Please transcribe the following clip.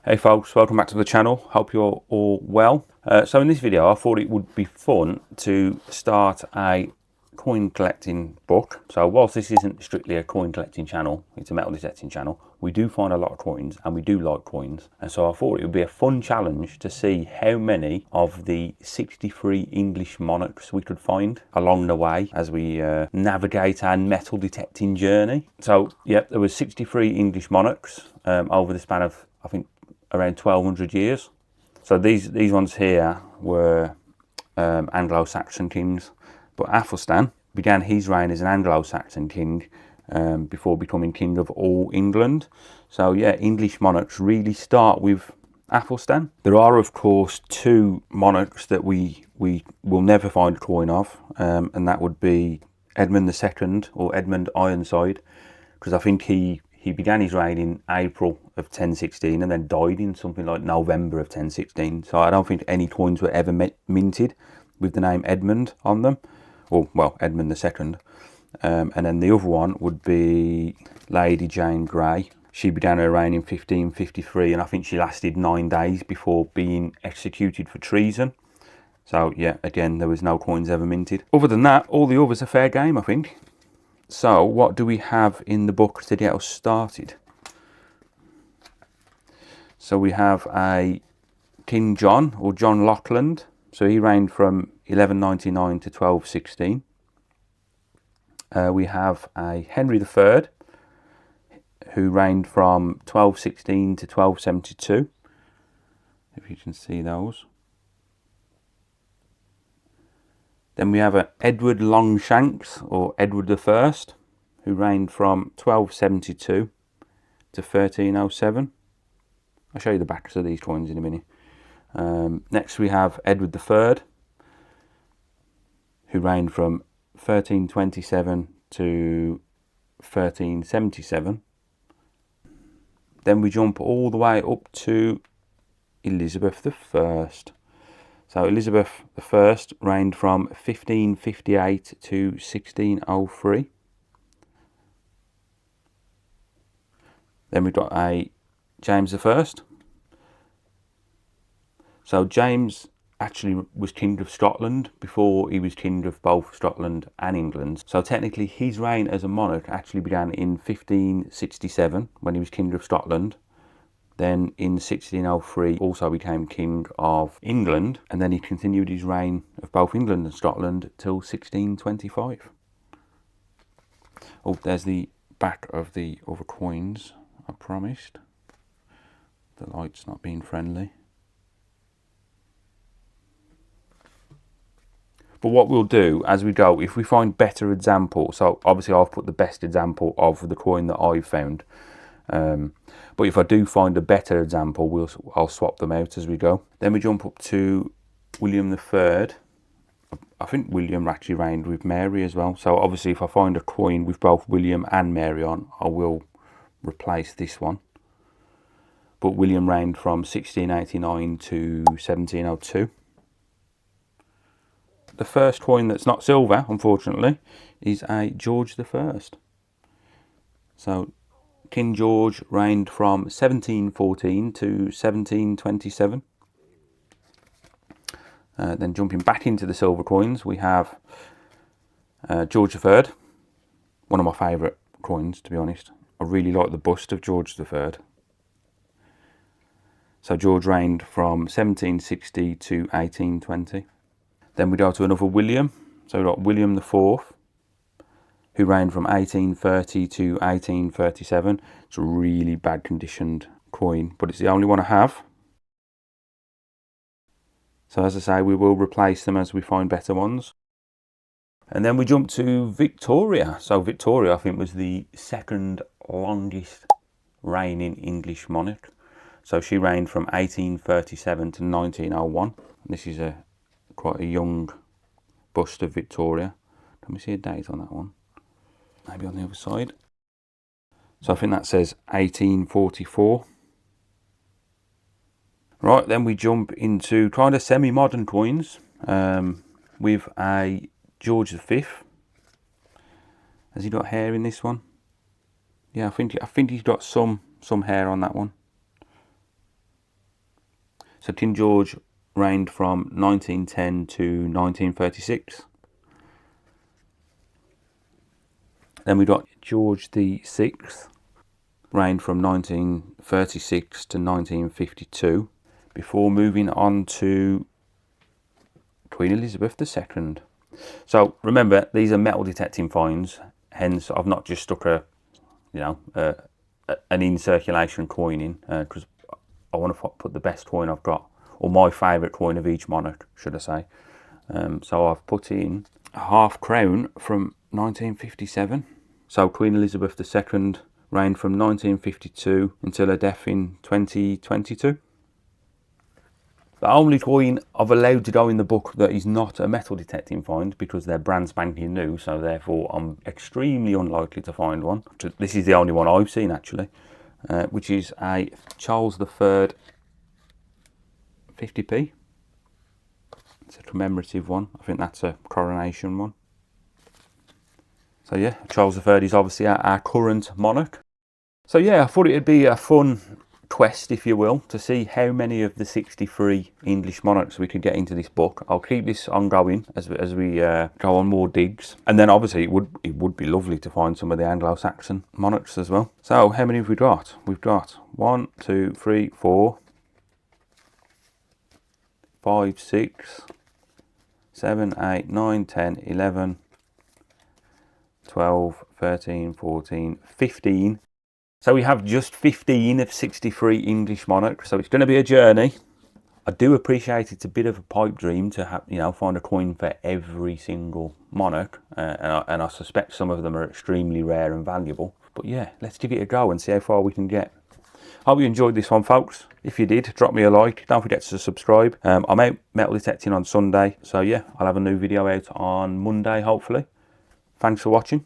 Hey folks, welcome back to the channel. Hope you're all well. So in this video I thought it would be fun to start a coin collecting book. So whilst this isn't strictly a coin collecting channel, it's a metal detecting channel, we do find a lot of coins and we do like coins. And so I thought it would be a fun challenge to see how many of the 63 English monarchs we could find along the way as we navigate our metal detecting journey. So yeah, there was 63 English monarchs over the span of, I think, around 1200 years. So these ones here were Anglo-Saxon kings, but Athelstan began his reign as an Anglo-Saxon king before becoming king of all England. So yeah, English monarchs really start with Athelstan. There are of course two monarchs that we will never find a coin of, and that would be Edmund II, or Edmund Ironside, because I think he began his reign in April of 1016 and then died in something like November of 1016. So I don't think any coins were ever minted with the name Edmund on them, or well, Edmund II. And then the other one would be Lady Jane Grey. She began her reign in 1553 and I think she lasted 9 days before being executed for treason. So yeah, again, there was no coins ever minted. Other than that, all the others are fair game, I think. So what do we have in the book to get us started? So we have a King John, or John Lockland. So he reigned from 1199 to 1216. We have a Henry III, who reigned from 1216 to 1272. If you can see those. Then we have a Edward Longshanks, or Edward I, who reigned from 1272 to 1307. I'll show you the backs of these coins in a minute. Next we have Edward III, who reigned from 1327 to 1377. Then we jump all the way up to Elizabeth I. So Elizabeth I reigned from 1558 to 1603. Then we've got a James I. So James actually was King of Scotland before he was King of both Scotland and England. So technically his reign as a monarch actually began in 1567 when he was King of Scotland. Then in 1603 also became King of England, and then he continued his reign of both England and Scotland till 1625. Oh, there's the back of the other coins I promised. The light's not being friendly. But what we'll do as we go, if we find better examples, so obviously I've put the best example of the coin that I've found. But if I do find a better example, I'll swap them out as we go. Then we jump up to William III. I think William actually reigned with Mary as well. So obviously if I find a coin with both William and Mary on, I will replace this one. But William reigned from 1689 to 1702. The first coin that's not silver, unfortunately, is a George I. So King George reigned from 1714 to 1727. Then jumping back into the silver coins, we have George III, one of my favourite coins, to be honest. I really like the bust of George III. So George reigned from 1760 to 1820. Then we go to another William. So we've got William IV, who reigned from 1830 to 1837. It's a really bad conditioned coin, but it's the only one I have. So as I say, we will replace them as we find better ones. And then we jump to Victoria. So Victoria, I think, was the second longest reigning English monarch. So she reigned from 1837 to 1901. This is quite a young bust of Victoria. Can we see a date on that one? Maybe on the other side. So I think that says 1844. Right, then we jump into kind of semi-modern coins with a George V. Has he got hair in this one? Yeah, I think he's got some hair on that one. So King George reigned from 1910 to 1936. Then we got George the Sixth, reigned from 1936 to 1952, before moving on to Queen Elizabeth II. So remember, these are metal detecting finds, hence I've not just stuck an in circulation coin in, because I want to put the best coin I've got, or my favourite coin of each monarch, should I say. So I've put in a half crown from 1957. So Queen Elizabeth II reigned from 1952 until her death in 2022. The only coin I've allowed to go in the book that is not a metal detecting find, because they're brand spanking new, so therefore I'm extremely unlikely to find one. This is the only one I've seen actually, which is a Charles III 50p. It's a commemorative one. I think that's a coronation one. So yeah, Charles III is obviously our current monarch. So yeah, I thought it'd be a fun quest, if you will, to see how many of the 63 English monarchs we could get into this book. I'll keep this ongoing as we go on more digs, and then obviously it would be lovely to find some of the Anglo-Saxon monarchs as well. So how many have we got? We've got 1, 2, 3, 4, 5, 6, 7, 8, 9, 10, 11, 12, 13, 14, 15. So we have just 15 of 63 English monarchs. So it's going to be a journey. I do appreciate it's a bit of a pipe dream to have, find a coin for every single monarch. And I suspect some of them are extremely rare and valuable. But yeah, let's give it a go and see how far we can get. Hope you enjoyed this one, folks. If you did, drop me a like. Don't forget to subscribe. I'm out metal detecting on Sunday. So yeah, I'll have a new video out on Monday, hopefully. Thanks for watching.